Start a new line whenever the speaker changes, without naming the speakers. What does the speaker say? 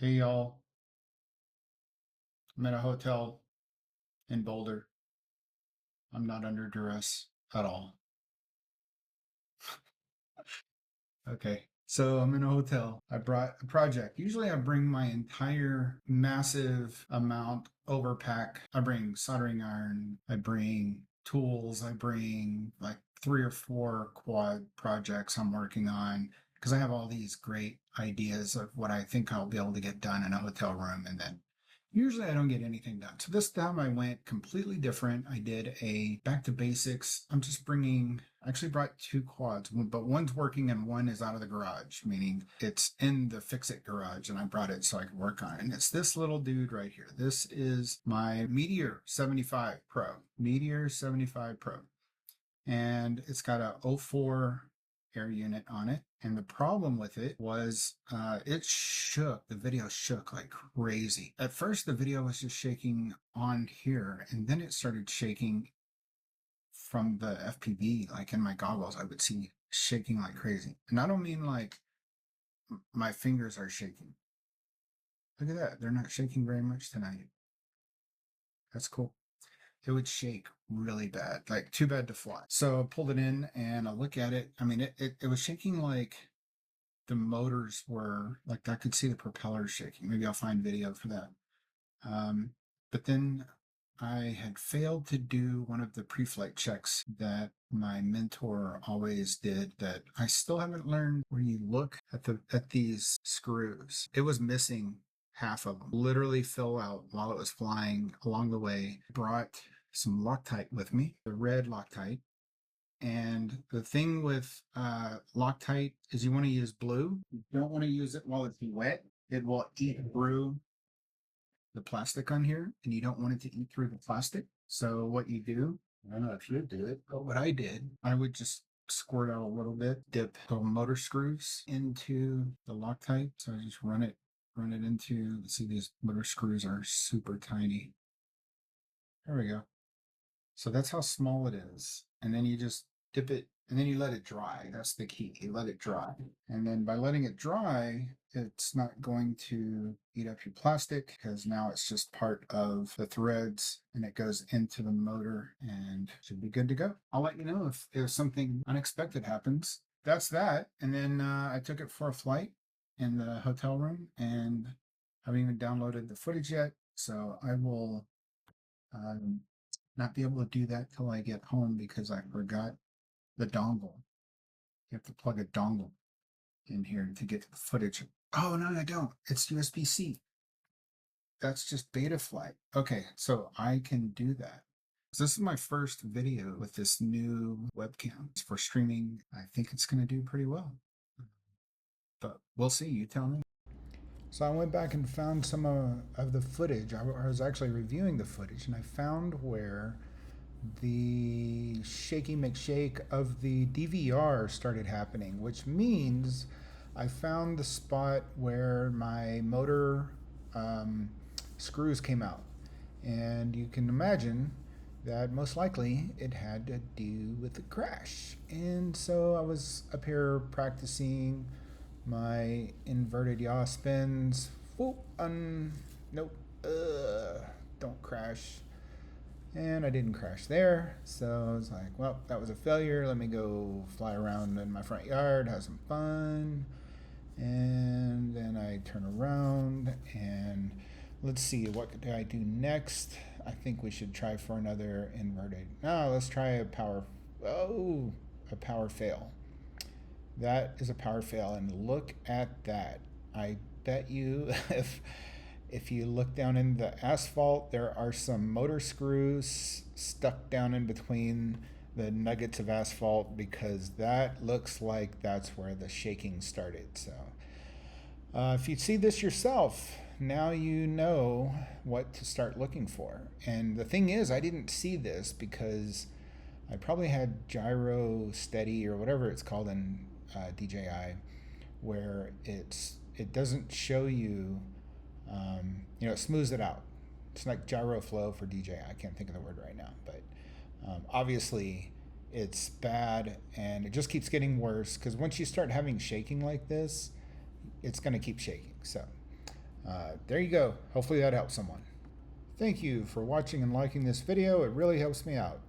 Hey y'all, I'm at a hotel in Boulder. I'm not under duress at all. Okay, so I'm in a hotel. I brought a project. Usually I bring my entire massive amount overpack. I bring soldering iron, I bring tools, I bring like 3 or 4 quad projects I'm working on because I have all these great ideas of what I think I'll be able to get done in a hotel room, and then usually I don't get anything done. So this time I went completely different. I did a back to basics. I actually brought 2 quads, but one's working and one is out of the garage, meaning it's in the fix it garage, and I brought it so I could work on it. And it's this little dude right here. This is my Meteor 75 Pro. Meteor 75 Pro. And it's got a '04 air unit on it. And the problem with it was it shook. The video shook like crazy. At first, the video was just shaking on here, and then it started shaking from the FPV. Like in my goggles, I would see shaking like crazy. And I don't mean like my fingers are shaking. Look at that. They're not shaking very much tonight. That's cool. It would shake really bad, like too bad to fly. So I pulled it in and I look at it. I mean, it was shaking like the motors were like I could see the propellers shaking. Maybe I'll find video for that. Um, but then I had failed to do one of the pre-flight checks that my mentor always did that I still haven't learned, where you look at these screws. It was missing half of them. Literally fell out while it was flying along the way. Brought some Loctite with me, the red Loctite. And the thing with Loctite is you want to use blue. You don't want to use it while it's wet. It will eat through the plastic on here, and you don't want it to eat through the plastic. So what you do, I don't know if you do it, but what I did, I would just squirt out a little bit, dip the motor screws into the Loctite. So I just run it into, see, these motor screws are super tiny. There we go. So that's how small it is. And then you just dip it and then you let it dry. That's the key. You let it dry. And then by letting it dry, it's not going to eat up your plastic because now it's just part of the threads and it goes into the motor and should be good to go. I'll let you know if something unexpected happens. That's that. And then I took it for a flight in the hotel room, and I haven't even downloaded the footage yet. So I will um, not be able to do that till I get home because I forgot the dongle. You have to plug a dongle in here to get the footage. Oh, no, I don't. It's USB-C. That's just Betaflight. Okay, so I can do that. So this is my first video with this new webcam. It's for streaming. I think it's going to do pretty well. But we'll see. You tell me. So I went back and found some of the footage. I was actually reviewing the footage, and I found where the shaky McShake of the DVR started happening, which means I found the spot where my motor um, screws came out. And you can imagine that most likely it had to do with the crash. And so I was up here practicing my inverted yaw spins. Whoop, nope, don't crash. And I didn't crash there. So I was like, well, that was a failure. Let me go fly around in my front yard, have some fun. And then I turn around and let's see, what do I do next? I think we should try for another inverted. No, let's try a power. Oh, a power fail. That is a power fail, and look at that. I bet you if you look down in the asphalt, there are some motor screws stuck down in between the nuggets of asphalt, because that looks like that's where the shaking started. So if you see this yourself, now you know what to start looking for. And the thing is, I didn't see this because I probably had gyro steady or whatever it's called in DJI, where it doesn't show you, it smooths it out. It's like gyro flow for DJI. I can't think of the word right now, but obviously it's bad, and it just keeps getting worse because once you start having shaking like this, it's going to keep shaking. So There you go. Hopefully that helps someone. Thank you for watching and liking this video. It really helps me out.